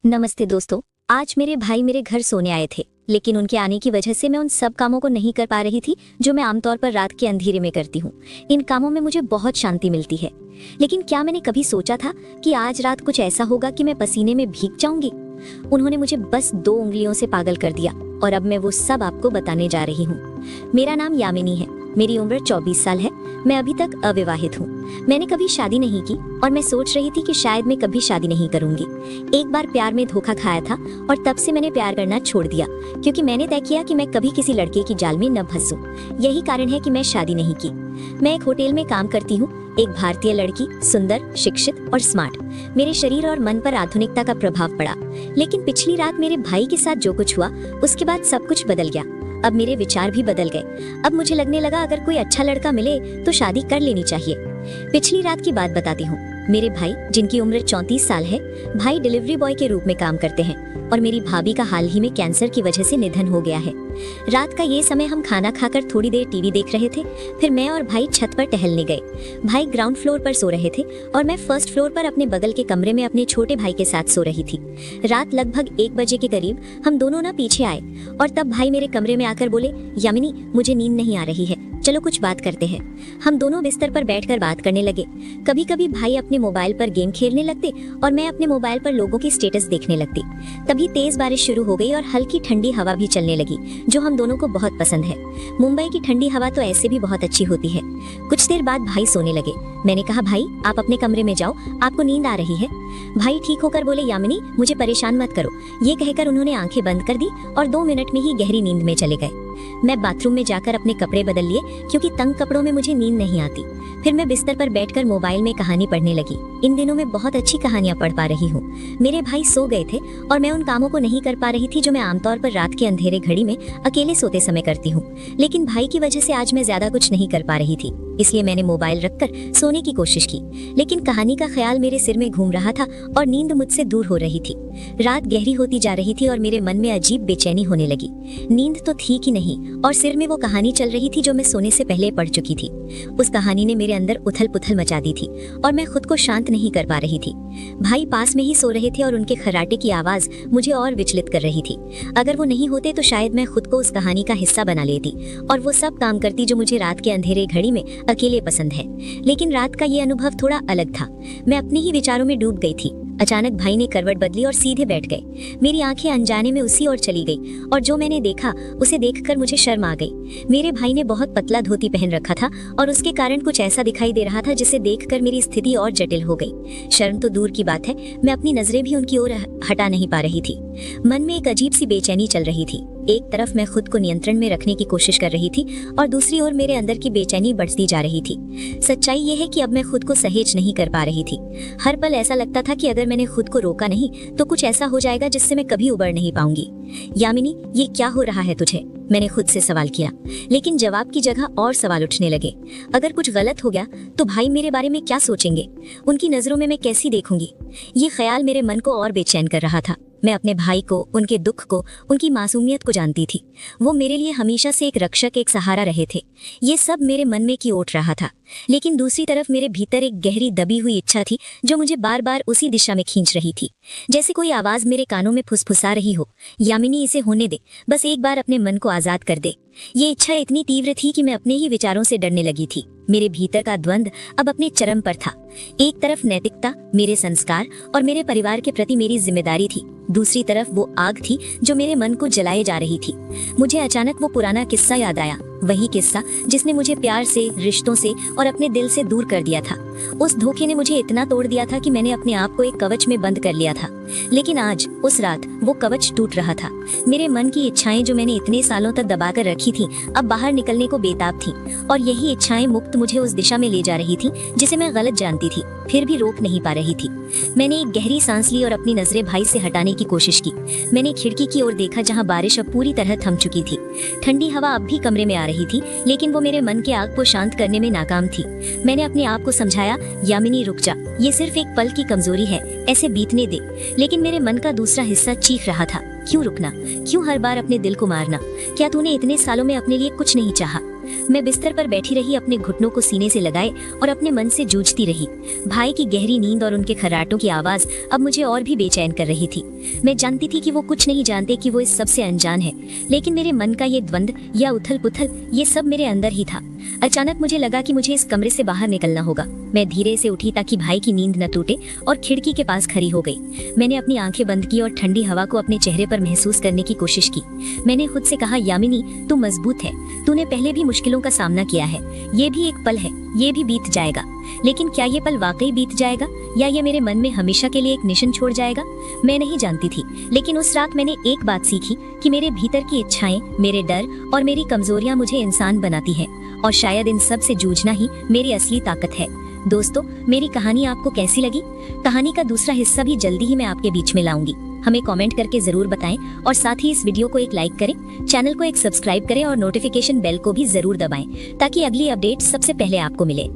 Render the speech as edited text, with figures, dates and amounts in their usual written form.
नमस्ते दोस्तों। आज मेरे भाई मेरे घर सोने आए थे, लेकिन उनके आने की वजह से मैं उन सब कामों को नहीं कर पा रही थी जो मैं आमतौर पर रात के अंधेरे में करती हूँ। इन कामों में मुझे बहुत शांति मिलती है, लेकिन क्या मैंने कभी सोचा था कि आज रात कुछ ऐसा होगा कि मैं पसीने में भीग जाऊंगी। उन्होंने मुझे बस 2 उंगलियों से पागल कर दिया और अब मैं वो सब आपको बताने जा रही हूँ। मेरा नाम यामिनी है, मेरी उम्र 24 साल है। मैं अभी तक अविवाहित हूँ। मैंने कभी शादी नहीं की और मैं सोच रही थी कि शायद मैं कभी शादी नहीं करूंगी। एक बार प्यार में धोखा खाया था और तब से मैंने प्यार करना छोड़ दिया, क्योंकि मैंने तय किया कि मैं कभी किसी लड़के की जाल में न फंसूं। यही कारण है कि मैं शादी नहीं की। मैं एक होटल में काम करती हूँ, एक भारतीय लड़की, सुंदर, शिक्षित और स्मार्ट। मेरे शरीर और मन पर आधुनिकता का प्रभाव पड़ा, लेकिन पिछली रात मेरे भाई के साथ जो कुछ हुआ उसके बाद सब कुछ बदल गया। अब मेरे विचार भी बदल गए। अब मुझे लगने लगा अगर कोई अच्छा लड़का मिले तो शादी कर लेनी चाहिए। पिछली रात की बात बताती हूँ। मेरे भाई, जिनकी उम्र 34 साल है, भाई डिलीवरी बॉय के रूप में काम करते हैं और मेरी भाभी का हाल ही में कैंसर की वजह से निधन हो गया है। रात का ये समय हम खाना खाकर थोड़ी देर टीवी देख रहे थे। फिर मैं और भाई छत पर टहलने गए। भाई ग्राउंड फ्लोर पर सो रहे थे और मैं फर्स्ट फ्लोर पर अपने बगल के कमरे में अपने छोटे भाई के साथ सो रही थी। रात लगभग 1 बजे के करीब हम दोनों ना पीछे आए और तब भाई मेरे कमरे में आकर बोले, यामिनी, मुझे नींद नहीं आ रही है, चलो कुछ बात करते हैं। हम दोनों बिस्तर पर बैठकर बात करने लगे। कभी कभी भाई अपने मोबाइल पर गेम खेलने लगते और मैं अपने मोबाइल पर लोगों की स्टेटस देखने लगती। तभी तेज बारिश शुरू हो गई और हल्की ठंडी हवा भी चलने लगी, जो हम दोनों को बहुत पसंद है। मुंबई की ठंडी हवा तो ऐसे भी बहुत अच्छी होती है। कुछ देर बाद भाई सोने लगे। मैंने कहा, भाई आप अपने कमरे में जाओ, आपको नींद आ रही है। भाई ठीक होकर बोले, यामिनी, मुझे परेशान मत करो। ये कहकर उन्होंने आंखें बंद कर दी और 2 मिनट में ही गहरी नींद में चले गए। मैं बाथरूम में जाकर अपने कपड़े बदल लिए, क्योंकि तंग कपड़ों में मुझे नींद नहीं आती। फिर मैं बिस्तर पर बैठकर मोबाइल में कहानी पढ़ने लगी। इन दिनों मैं बहुत अच्छी कहानियां पढ़ पा रही हूँ। मेरे भाई सो गए थे और मैं उन कामों को नहीं कर पा रही थी जो मैं आमतौर पर रात के अंधेरे घड़ी में अकेले सोते समय करती हूँ। लेकिन भाई की वजह से आज मैं ज्यादा कुछ नहीं कर पा रही थी, इसलिए मैंने मोबाइल रखकर सोने की कोशिश की। लेकिन कहानी का ख्याल मेरे सिर में घूम रहा था और नींद मुझसे दूर हो रही थी। रात गहरी होती जा रही थी और मेरे मन में अजीब बेचैनी होने लगी। नींद तो थी कि नहीं, और सिर में वो कहानी चल रही थी जो मैं सोने से पहले पढ़ चुकी थी। उस कहानी ने मेरे अंदर उथल पुथल मचा दी थी और मैं खुद को शांत नहीं कर पा रही थी। भाई पास में ही सो रहे थे और उनके खर्राटे की आवाज मुझे और विचलित कर रही थी। अगर वो नहीं होते तो शायद मैं खुद को उस कहानी का हिस्सा बना लेती और वो सब काम करती जो मुझे रात के अंधेरे घड़ी में अकेले पसंद है। लेकिन रात का ये अनुभव थोड़ा अलग था। मैं अपने ही विचारों में डूब गई थी। अचानक भाई ने करवट बदली और सीधे बैठ गए। मेरी आंखें अनजाने में उसी ओर चली गई और जो मैंने देखा उसे देखकर मुझे शर्म आ गई। मेरे भाई ने बहुत पतला धोती पहन रखा था और उसके कारण कुछ ऐसा दिखाई दे रहा था जिसे देखकर मेरी स्थिति और जटिल हो गई। शर्म तो दूर की बात है, मैं अपनी नजरें भी उनकी ओर हटा नहीं पा रही थी। मन में एक अजीब सी बेचैनी चल रही थी। एक तरफ मैं खुद को नियंत्रण में रखने की कोशिश कर रही थी और दूसरी ओर मेरे अंदर की बेचैनी बढ़ती जा रही थी। सच्चाई ये है कि अब मैं खुद को सहेज नहीं कर पा रही थी। हर पल ऐसा लगता था कि अगर मैंने खुद को रोका नहीं तो कुछ ऐसा हो जाएगा जिससे मैं कभी उबर नहीं पाऊंगी। यामिनी, ये क्या हो रहा है तुझे? मैंने खुद से सवाल किया, लेकिन जवाब की जगह और सवाल उठने लगे। अगर कुछ गलत हो गया तो भाई मेरे बारे में क्या सोचेंगे? उनकी नजरों में मैं कैसी देखूंगी? ये ख्याल मेरे मन को और बेचैन कर रहा था। मैं अपने भाई को, उनके दुख को, उनकी मासूमियत को जानती थी। वो मेरे लिए हमेशा से एक रक्षक, एक सहारा रहे थे। ये सब मेरे मन में की ओट रहा था, लेकिन दूसरी तरफ मेरे भीतर एक गहरी दबी हुई इच्छा थी जो मुझे बार बार उसी दिशा में खींच रही थी। जैसे कोई आवाज मेरे कानों में फुसफुसा रही हो, यामिनी, इसे होने दे, बस एक बार अपने मन को आजाद कर दे। ये इच्छा इतनी तीव्र थी कि मैं अपने ही विचारों से डरने लगी थी। मेरे भीतर का द्वंद्व अब अपने चरम पर था। एक तरफ नैतिकता, मेरे संस्कार और मेरे परिवार के प्रति मेरी जिम्मेदारी थी। दूसरी तरफ वो आग थी जो मेरे मन को जलाए जा रही थी। मुझे अचानक वो पुराना किस्सा याद आया, वही किस्सा जिसने मुझे प्यार से, रिश्तों से और अपने दिल से दूर कर दिया था। उस धोखे ने मुझे इतना तोड़ दिया था कि मैंने अपने आप को एक कवच में बंद कर लिया था। लेकिन आज, उस रात, वो कवच टूट रहा था। मेरे मन की इच्छाएं जो मैंने इतने सालों तक दबाकर रखी थी, अब बाहर निकलने को बेताब थी और यही इच्छाएं मुक्त मुझे उस दिशा में ले जा रही थी जिसे मैं गलत जानती थी, फिर भी रोक नहीं पा रही थी। मैंने एक गहरी सांस ली और अपनी नजरें भाई से हटाने की कोशिश की। मैंने खिड़की की ओर देखा जहां बारिश अब पूरी तरह थम चुकी थी। ठंडी हवा अब भी कमरे में आ रही थी, लेकिन वो मेरे मन के आग को शांत करने में नाकाम थी। मैंने अपने आप को समझाया, यामिनी, रुक जा, ये सिर्फ एक पल की कमजोरी है, ऐसे बीतने दे। लेकिन मेरे मन का दूसरा हिस्सा चीख रहा था, क्यों रुकना? क्यों हर बार अपने दिल को मारना? क्या तूने इतने सालों में अपने लिए कुछ नहीं चाहा? मैं बिस्तर पर बैठी रही, अपने घुटनों को सीने से लगाए और अपने मन से जूझती रही। भाई की गहरी नींद और उनके खर्राटों की आवाज अब मुझे और भी बेचैन कर रही थी। मैं जानती थी कि वो कुछ नहीं जानते, कि वो इस सब से अनजान है, लेकिन मेरे मन का ये द्वंद या उथल पुथल ये सब मेरे अंदर ही था। अचानक मुझे लगा कि मुझे इस कमरे से बाहर निकलना होगा। मैं धीरे से उठी ताकि भाई की नींद न टूटे और खिड़की के पास खड़ी हो गई। मैंने अपनी आंखें बंद की और ठंडी हवा को अपने चेहरे पर महसूस करने की कोशिश की। मैंने खुद से कहा, यामिनी तू मजबूत है, तूने पहले भी मुश्किलों का सामना किया है, ये भी एक पल है, ये भी बीत जाएगा। लेकिन क्या ये पल वाकई बीत जाएगा या ये मेरे मन में हमेशा के लिए एक निशान छोड़ जाएगा? मैं नहीं जानती थी, लेकिन उस रात मैंने एक बात सीखी कि मेरे भीतर की इच्छाएं, मेरे डर और मेरी कमजोरियां मुझे इंसान बनाती हैं, और शायद इन सब से जूझना ही मेरी असली ताकत है। दोस्तों, मेरी कहानी आपको कैसी लगी? कहानी का दूसरा हिस्सा भी जल्दी ही मैं आपके बीच में लाऊंगी। हमें कमेंट करके जरूर बताएं और साथ ही इस वीडियो को एक लाइक करें, चैनल को एक सब्सक्राइब करें और नोटिफिकेशन बेल को भी जरूर दबाएं ताकि अगली अपडेट सबसे पहले आपको मिले।